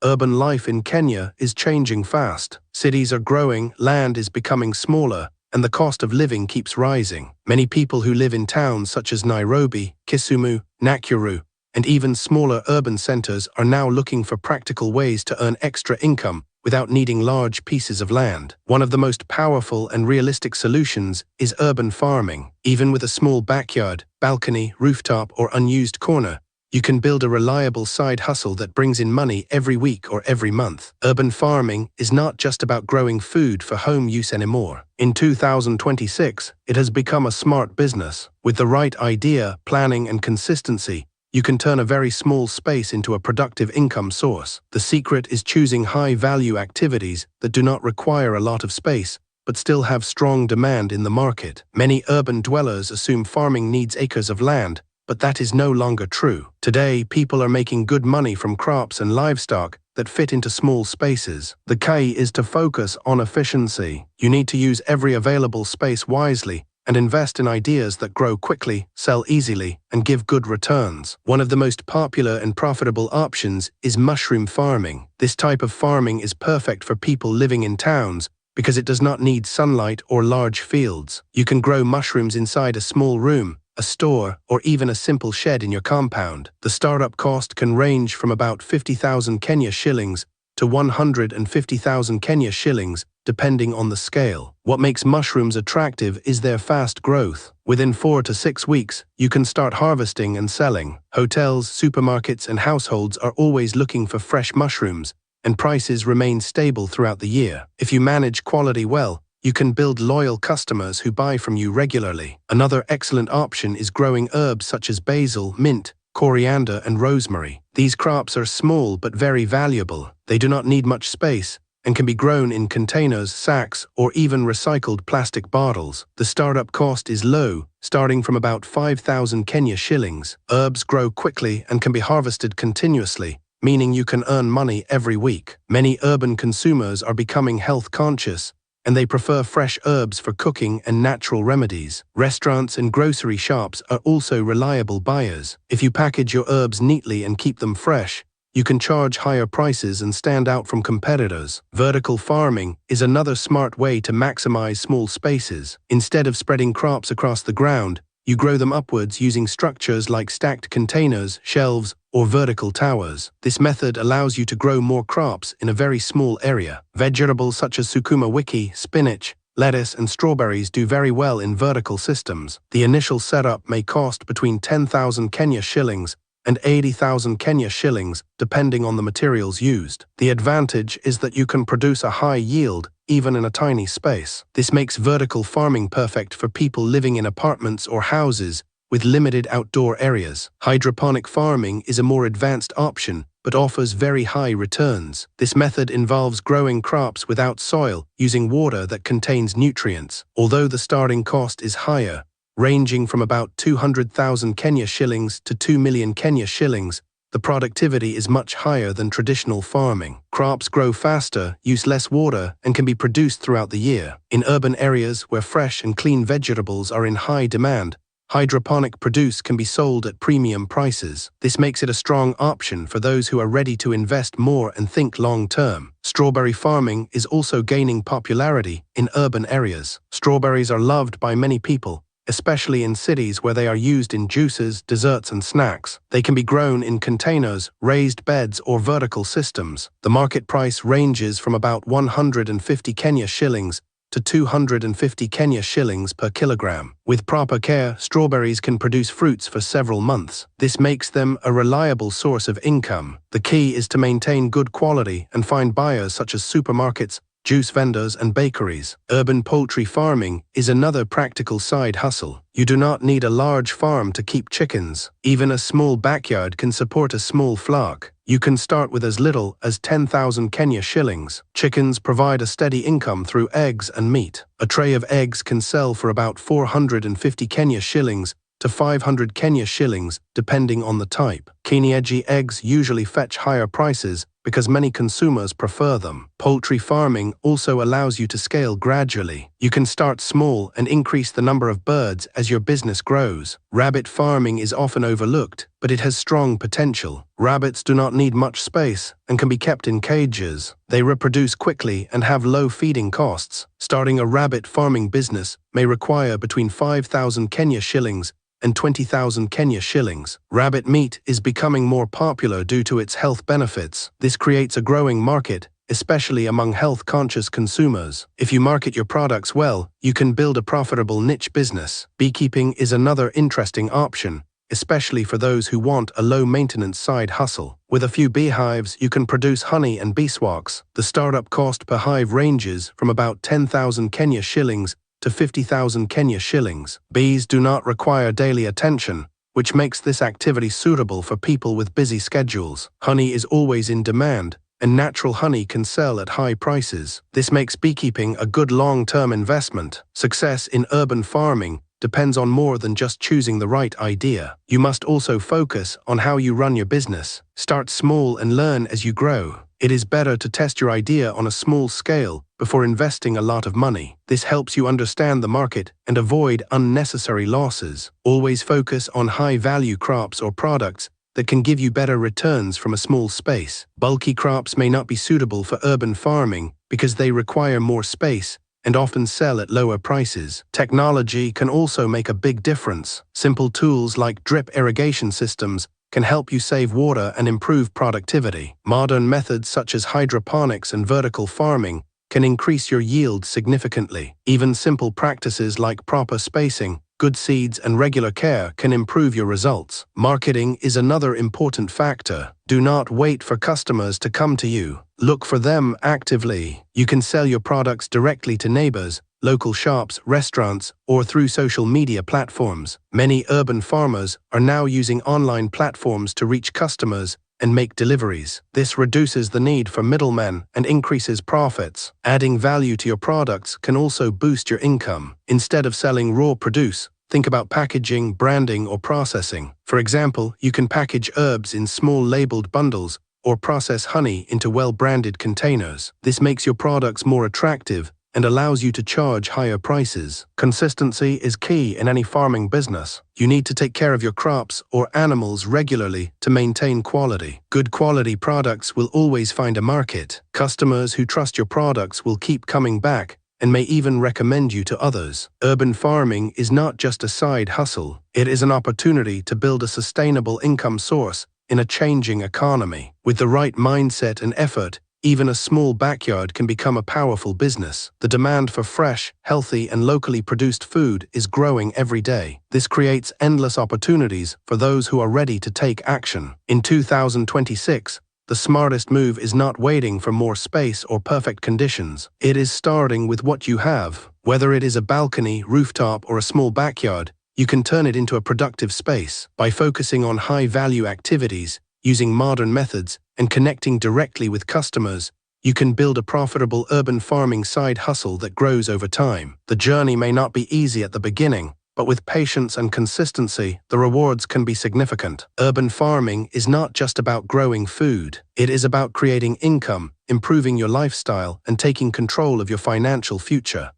Urban life in Kenya is changing fast. Cities are growing, land is becoming smaller, and the cost of living keeps rising. Many people who live in towns such as Nairobi, Kisumu, Nakuru, and even smaller urban centers are now looking for practical ways to earn extra income without needing large pieces of land. One of the most powerful and realistic solutions is urban farming. Even with a small backyard, balcony, rooftop, or unused corner, you can build a reliable side hustle that brings in money every week or every month. Urban farming is not just about growing food for home use anymore. In 2026, it has become a smart business. With the right idea, planning, and consistency, you can turn a very small space into a productive income source. The secret is choosing high-value activities that do not require a lot of space, but still have strong demand in the market. Many urban dwellers assume farming needs acres of land, but that is no longer true. Today, people are making good money from crops and livestock that fit into small spaces. The key is to focus on efficiency. You need to use every available space wisely and invest in ideas that grow quickly, sell easily, and give good returns. One of the most popular and profitable options is mushroom farming. This type of farming is perfect for people living in towns because it does not need sunlight or large fields. You can grow mushrooms inside a small room, a store, or even a simple shed in your compound. The startup cost can range from about 50,000 Kenya shillings to 150,000 Kenya shillings, depending on the scale. What makes mushrooms attractive is their fast growth. Within 4 to 6 weeks, you can start harvesting and selling. Hotels, supermarkets, and households are always looking for fresh mushrooms, and prices remain stable throughout the year. If you manage quality well, you can build loyal customers who buy from you regularly. Another excellent option is growing herbs such as basil, mint, coriander, and rosemary. These crops are small but very valuable. They do not need much space and can be grown in containers, sacks, or even recycled plastic bottles. The startup cost is low, starting from about 5,000 Kenya shillings. Herbs grow quickly and can be harvested continuously, meaning you can earn money every week. Many urban consumers are becoming health conscious, and they prefer fresh herbs for cooking and natural remedies. Restaurants and grocery shops are also reliable buyers. If you package your herbs neatly and keep them fresh, you can charge higher prices and stand out from competitors. Vertical farming is another smart way to maximize small spaces. Instead of spreading crops across the ground, you grow them upwards using structures like stacked containers, shelves, or vertical towers. This method allows you to grow more crops in a very small area. Vegetables such as sukuma wiki, spinach, lettuce, and strawberries do very well in vertical systems. The initial setup may cost between 10,000 Kenya shillings and 80,000 Kenya shillings, depending on the materials used. The advantage is that you can produce a high yield even in a tiny space. This makes vertical farming perfect for people living in apartments or houses with limited outdoor areas. Hydroponic farming is a more advanced option, but offers very high returns. This method involves growing crops without soil, using water that contains nutrients. Although the starting cost is higher, ranging from about 200,000 Kenya shillings to 2 million Kenya shillings, the productivity is much higher than traditional farming. Crops grow faster, use less water, and can be produced throughout the year. In urban areas where fresh and clean vegetables are in high demand, hydroponic produce can be sold at premium prices. This makes it a strong option for those who are ready to invest more and think long-term. Strawberry farming is also gaining popularity in urban areas. Strawberries are loved by many people, especially in cities where they are used in juices, desserts, and snacks. They can be grown in containers, raised beds, or vertical systems. The market price ranges from about 150 Kenya shillings to 250 Kenya shillings per kilogram. With proper care, strawberries can produce fruits for several months. This makes them a reliable source of income. The key is to maintain good quality and find buyers such as supermarkets, juice vendors, and bakeries. Urban poultry farming is another practical side hustle. You do not need a large farm to keep chickens. Even a small backyard can support a small flock. You can start with as little as 10,000 Kenya shillings. Chickens provide a steady income through eggs and meat. A tray of eggs can sell for about 450 Kenya shillings to 500 Kenya shillings, depending on the type. Kienyeji eggs usually fetch higher prices because many consumers prefer them. Poultry farming also allows you to scale gradually. You can start small and increase the number of birds as your business grows. Rabbit farming is often overlooked, but it has strong potential. Rabbits do not need much space and can be kept in cages. They reproduce quickly and have low feeding costs. Starting a rabbit farming business may require between 5,000 Kenya shillings and 20,000 Kenya shillings. Rabbit meat is becoming more popular due to its health benefits. This creates a growing market, especially among health-conscious consumers. If you market your products well, you can build a profitable niche business. Beekeeping is another interesting option, especially for those who want a low-maintenance side hustle. With a few beehives, you can produce honey and beeswax. The startup cost per hive ranges from about 10,000 Kenya shillings to 50,000 Kenya shillings. Bees do not require daily attention, which makes this activity suitable for people with busy schedules. Honey is always in demand, and natural honey can sell at high prices. This makes beekeeping a good long-term investment. Success in urban farming depends on more than just choosing the right idea. You must also focus on how you run your business. Start small and learn as you grow. It is better to test your idea on a small scale before investing a lot of money. This helps you understand the market and avoid unnecessary losses. Always focus on high-value crops or products that can give you better returns from a small space. Bulky crops may not be suitable for urban farming because they require more space and often sell at lower prices. Technology can also make a big difference. Simple tools like drip irrigation systems can help you save water and improve productivity. Modern methods such as hydroponics and vertical farming can increase your yield significantly. Even simple practices like proper spacing, good seeds, and regular care can improve your results. Marketing is another important factor. Do not wait for customers to come to you. Look for them actively. You can sell your products directly to neighbors, local shops, restaurants, or through social media platforms. Many urban farmers are now using online platforms to reach customers and make deliveries. This reduces the need for middlemen and increases profits. Adding value to your products can also boost your income. Instead of selling raw produce, think about packaging, branding, or processing. For example, you can package herbs in small labeled bundles or process honey into well-branded containers. This makes your products more attractive and allows you to charge higher prices. Consistency is key in any farming business. You need to take care of your crops or animals regularly to maintain quality. Good quality products will always find a market. Customers who trust your products will keep coming back and may even recommend you to others. Urban farming is not just a side hustle. It is an opportunity to build a sustainable income source in a changing economy. With the right mindset and effort, even a small backyard can become a powerful business. The demand for fresh, healthy, and locally produced food is growing every day. This creates endless opportunities for those who are ready to take action. In 2026, the smartest move is not waiting for more space or perfect conditions. It is starting with what you have. Whether it is a balcony, rooftop, or a small backyard, you can turn it into a productive space. By focusing on high-value activities, using modern methods, and connecting directly with customers, you can build a profitable urban farming side hustle that grows over time. The journey may not be easy at the beginning, but with patience and consistency, the rewards can be significant. Urban farming is not just about growing food. It is about creating income, improving your lifestyle, and taking control of your financial future.